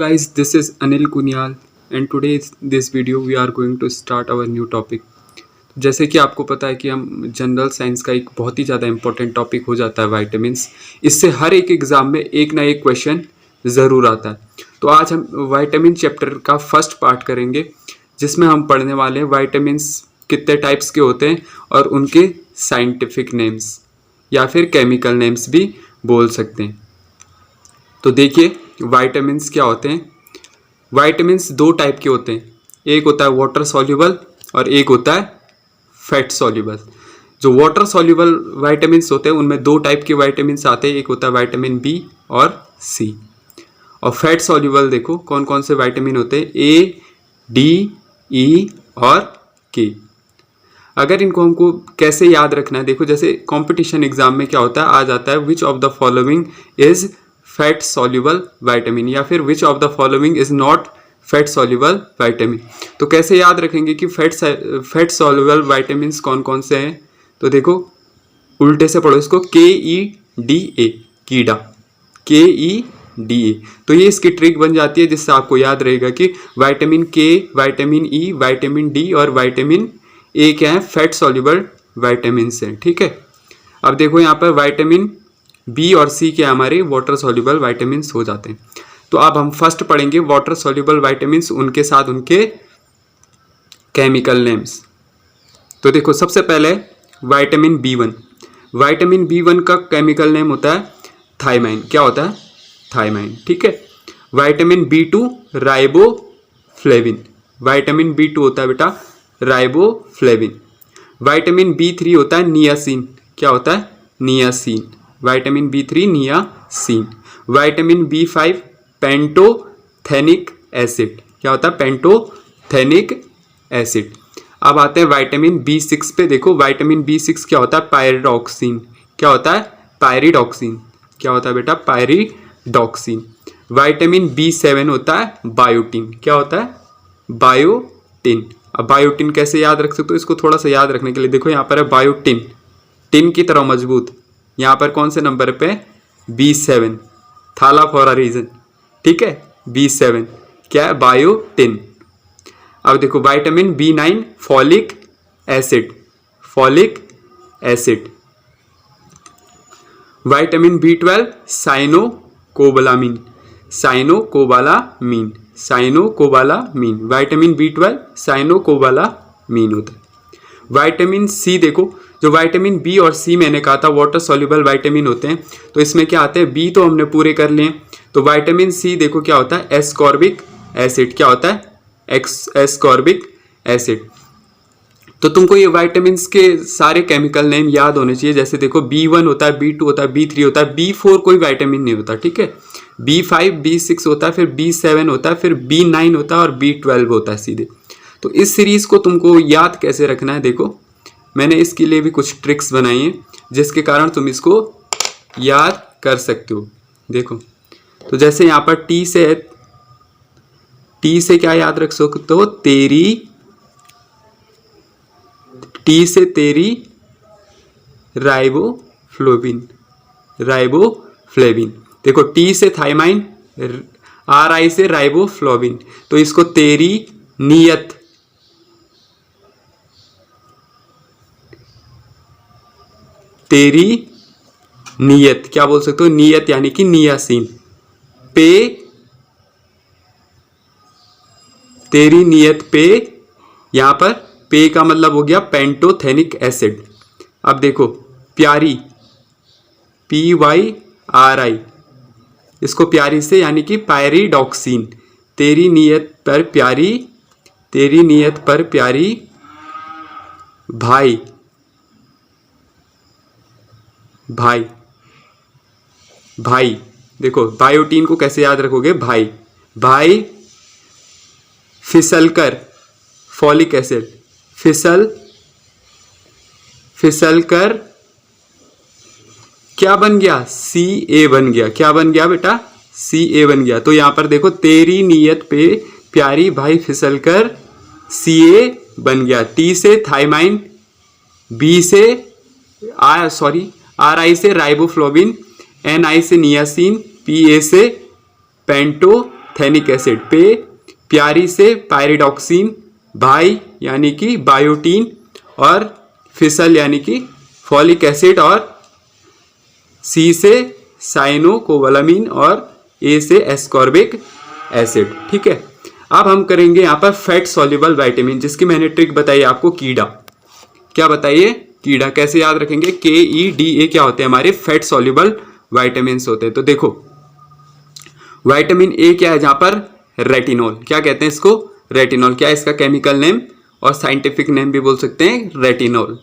Guys, this is Anil Kunyal and today this video we are going to start our new topic. जैसे कि आपको पता है कि हम जनरल साइंस का एक बहुत ही ज़्यादा इम्पोर्टेंट टॉपिक हो जाता है वाइटामिन्स। इससे हर एक एग्ज़ाम में एक ना एक क्वेश्चन ज़रूर आता है। तो आज हम वाइटामिन चैप्टर का फर्स्ट पार्ट करेंगे जिसमें हम पढ़ने वाले हैं वाइटामिन्स कितने टाइप्स के होते हैं और उनके साइंटिफिक नेम्स या फिर केमिकल नेम्स भी बोल सकते हैं। तो देखिए वाइटामिन्स क्या होते हैं। वाइटामिन्स दो टाइप के होते हैं, एक होता है वाटर सॉल्युबल और एक होता है फैट सॉल्युबल। जो वाटर सॉल्युबल वाइटामिन्स होते हैं उनमें दो टाइप के वाइटामिन्स आते हैं, एक होता है विटामिन बी और सी। और फैट सॉल्युबल देखो कौन कौन से वाइटामिन होते हैं, ए, डी, ई और के। अगर इनको हमको कैसे याद रखना है, देखो जैसे कंपटीशन एग्जाम में क्या होता है, आ जाता है which of the following is fat soluble vitamin या फिर which of the following is not fat soluble vitamin. तो कैसे याद रखेंगे कि फैट सॉल्युबल वाइटामिन्स कौन कौन से हैं। तो देखो उल्टे से पढ़ो इसको, KEDA कीड़ा, KEDA। तो ये इसकी ट्रिक बन जाती है जिससे आपको याद रहेगा कि विटामिन के, विटामिन ई, विटामिन डी और विटामिन ए क्या है, फैट सॉल्युबल वाइटामिन्स हैं। ठीक है, अब देखो यहाँ पर विटामिन बी और सी के हमारे वाटर सॉल्युबल वाइटामिन्स हो जाते हैं। तो अब हम फर्स्ट पढ़ेंगे वाटर सॉल्युबल वाइटामिन्स, उनके साथ उनके केमिकल नेम्स। तो देखो सबसे पहले विटामिन B1। विटामिन B1 का केमिकल नेम होता है थायमाइन। क्या होता है, थायमाइन। ठीक है, vitamin B2 riboflavin. Vitamin B2 होता है बेटा राइबोफ्लेविन। विटामिन B3 होता है नियासिन। क्या होता है, niacin. Vitamin B3 niacin. Vitamin B5 pantothenic acid. क्या होता है, पेंटोथेनिक एसिड। अब आते हैं विटामिन B6 पे। देखो विटामिन B6 क्या होता है, पायरिडॉक्सिन। क्या होता है, पायरिडॉक्सिन। क्या होता है बेटा, पायरिडॉक्सिन। विटामिन B7 होता है बायोटिन। क्या होता है, बायोटिन। अब बायोटिन कैसे याद रख सकते हो, इसको थोड़ा सा याद रखने के लिए देखो यहाँ पर है बायोटिन, टिन की तरह मजबूत। यहाँ पर कौन से नंबर पे, B7, थाला फॉर अ रीजन। ठीक है, B7 क्या है, बायोटिन। अब देखो vitamin B9 folic acid, folic acid. Vitamin B12 cyanocobalamin, cyanocobalamin, cyanocobalamin. Vitamin B12 cyanocobalamin होता है। विटामिन सी देखो, जो विटामिन बी और सी मैंने कहा था वाटर सॉल्युबल विटामिन होते हैं, तो इसमें क्या आते हैं, बी तो हमने पूरे कर लिए। तो विटामिन सी देखो क्या होता है, एस्कॉर्बिक एसिड। क्या होता है, एस्कॉर्बिक एसिड। तो तुमको ये विटामिन्स के सारे केमिकल नेम याद होने चाहिए। जैसे देखो B1 होता है, B2 होता है, B3 होता है, B4 कोई विटामिन नहीं होता। ठीक है, B5 B6 होता है, फिर B7 होता है, फिर B9 होता है और B12 होता है सीधे। तो इस सीरीज को तुमको याद कैसे रखना है, देखो मैंने इसके लिए भी कुछ ट्रिक्स बनाई हैं जिसके कारण तुम इसको याद कर सकते हो। देखो तो जैसे यहाँ पर टी से क्या याद रख सकते हो, तेरी, टी से तेरी राइबोफ्लेविन, राइबोफ्लेविन। देखो टी से थायमाइन, RI से राइबोफ्लेविन। तो इसको तेरी नियत, तेरी नियत क्या बोल सकते हो, नियत यानी कि नियासिन। पे, तेरी नियत पे, यहां पर पे का मतलब हो गया पेंटोथेनिक एसिड। अब देखो प्यारी, PYRI, इसको प्यारी से यानी कि पायरिडॉक्सिन। तेरी नियत पर प्यारी, तेरी नियत पर प्यारी भाई, भाई, भाई। देखो बायोटीन को कैसे याद रखोगे, भाई, भाई। फिसलकर, फॉलिक एसिड, फिसलकर क्या बन गया, CA बन गया। क्या बन गया बेटा, CA बन गया। तो यहां पर देखो तेरी नियत पे प्यारी भाई फिसलकर CA बन गया। T से थायमाइन, B से RI से राइबोफ्लेविन, NI से नियासिन, PA से पेंटो थैनिक एसिड, पे प्यारी से पायरिडॉक्सिन, भाई यानी कि बायोटीन, और फिसल यानी कि फॉलिक एसिड, और सी से साइनोकोबालामिन, और ए से एस्कॉर्बिक एसिड। ठीक है, अब हम करेंगे यहाँ पर फैट सॉल्युबल विटामिन, जिसकी मैंने ट्रिक बताई आपको, कीड़ा। क्या बताइए? कीड़ा। कैसे याद रखेंगे? KEDA क्या होते हैं? हमारे फैट सॉल्युबल विटामिन होते हैं। तो देखो विटामिन ए क्या है जहां पर? रेटिनॉल। क्या कहते हैं इसको? रेटिनॉल। क्या है इसका केमिकल नेम और साइंटिफिक नेम भी बोल सकते हैं? रेटिनॉल।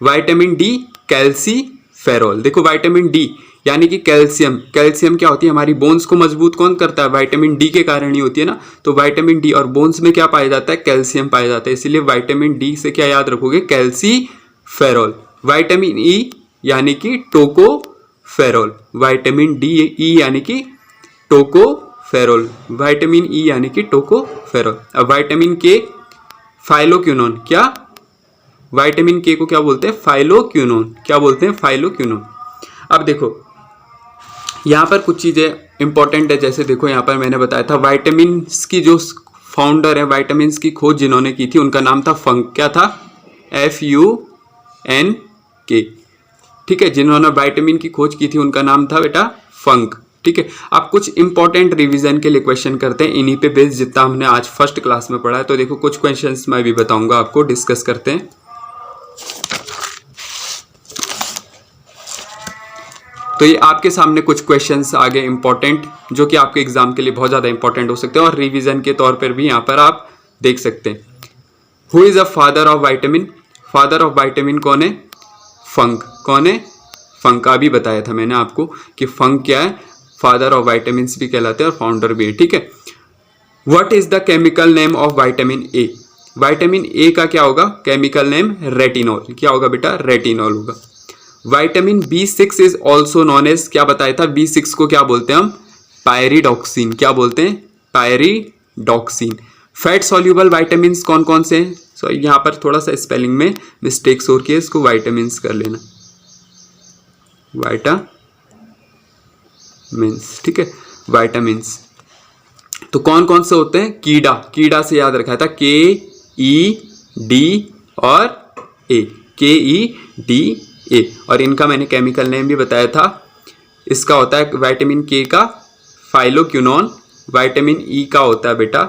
Vitamin D calciferol. देखो विटामिन डी यानी कि कैल्शियम। कैल्शियम क्या होती है? हमारी बोन्स को मजबूत कौन करता है? विटामिन डी के कारण ही होती है ना। तो विटामिन डी और बोन्स में क्या पाया जाता है? कैल्शियम पाया जाता है। इसलिए विटामिन डी से क्या याद रखोगे? कैल्सीफेरॉल। विटामिन ई यानी कि टोकोफेरॉल। विटामिन डी ई यानी कि टोकोफेरॉल। विटामिन ई यानी कि टोकोफेरॉल। अब विटामिन के फाइलोक्विनोन। क्या? विटामिन के को क्या बोलते हैं? फाइलोक्विनोन। क्या बोलते हैं? फाइलोक्विनोन। अब देखो यहाँ पर कुछ चीजें इंपॉर्टेंट है। जैसे देखो यहाँ पर मैंने बताया था विटामिन की जो फाउंडर है, विटामिन की खोज जिन्होंने की थी, उनका नाम था फंक। क्या था? FUNK। ठीक है, जिन्होंने विटामिन की खोज की थी उनका नाम था बेटा फंक। ठीक है, अब कुछ इंपॉर्टेंट रिवीजन के लिए क्वेश्चन करते हैं, इन्हीं पे बेस जितना हमने आज फर्स्ट क्लास में पढ़ा है। तो देखो कुछ क्वेश्चंस मैं भी बताऊंगा आपको, डिस्कस करते हैं। तो ये आपके सामने कुछ क्वेश्चंस आ गए इंपॉर्टेंट, जो कि आपके एग्जाम के लिए बहुत ज़्यादा इंपॉर्टेंट हो सकते हैं और रिवीजन के तौर पर भी यहाँ पर आप देख सकते हैं। Who is a father of vitamin? Father of vitamin कौन है? फंक। कौन है? फंक। अभी बताया था मैंने आपको कि फंक क्या है, फादर ऑफ विटामिन भी कहलाते हैं और फाउंडर भी है। ठीक है, what is the chemical name of vitamin A? Vitamin A का क्या होगा? Chemical name retinol. क्या होगा बेटा? रेटिनॉल होगा। Vitamin B6 is also known as, क्या बताया था? B6 को क्या बोलते हैं हम? पायरिडॉक्सिन। क्या बोलते हैं? पायरिडॉक्सिन। फैट सॉल्युबल विटामिन कौन कौन से हैं? सॉरी यहाँ पर थोड़ा सा स्पेलिंग में मिस्टेक्स हो रही है, इसको विटामिन कर लेना, विटामिन्स। ठीक है, विटामिन्स तो कौन कौन से होते हैं? कीड़ा। कीड़ा से याद रखा था KED और A। KEDA। और इनका मैंने केमिकल नेम भी बताया था। इसका होता है विटामिन के का फाइलोक्विनोन, विटामिन ई का होता है बेटा,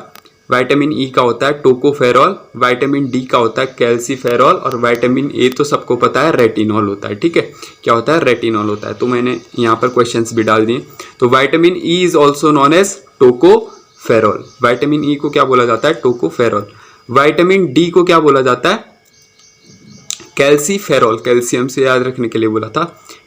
विटामिन ई का होता है टोकोफेरॉल, विटामिन डी का होता है कैल्सीफेरॉल, और विटामिन ए तो सबको पता है रेटिनॉल होता है। ठीक है, क्या होता है? रेटिनॉल होता है। तो मैंने यहाँ पर क्वेश्चंस भी डाल दिए। तो vitamin E is also known as tocopherol. Vitamin E को क्या बोला जाता है? टोकोफेरॉल। विटामिन डी को क्या बोला जाता है? कैल्सीफेरॉल। कैल्शियम से याद रखने के लिए बोला था,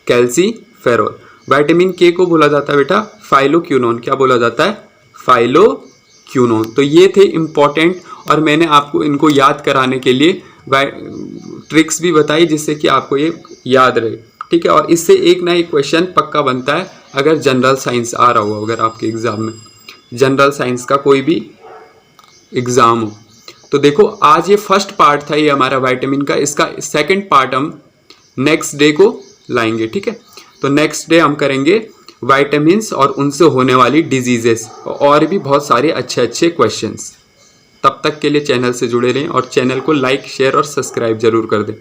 कैल्सीफेरॉल। विटामिन के को बोला जाता है बेटा फाइलोक्विनोन। क्या बोला जाता है? फाइलोक्विनोन। तो ये थे इंपॉर्टेंट, और मैंने आपको इनको याद कराने के लिए ट्रिक्स भी बताई, जिससे कि आपको ये याद रहे। ठीक है, और इससे एक ना एक क्वेश्चन पक्का बनता है अगर जनरल साइंस आ रहा हो, अगर आपके एग्जाम में जनरल साइंस का कोई भी एग्जाम हो। तो देखो आज ये फर्स्ट पार्ट था ये हमारा विटामिन का, इसका सेकंड पार्ट हम नेक्स्ट डे को लाएंगे। ठीक है, तो नेक्स्ट डे हम करेंगे विटामिन्स और उनसे होने वाली डिजीजेस और भी बहुत सारे अच्छे अच्छे क्वेश्चंस। तब तक के लिए चैनल से जुड़े रहें और चैनल को लाइक, शेयर और सब्सक्राइब जरूर कर दें।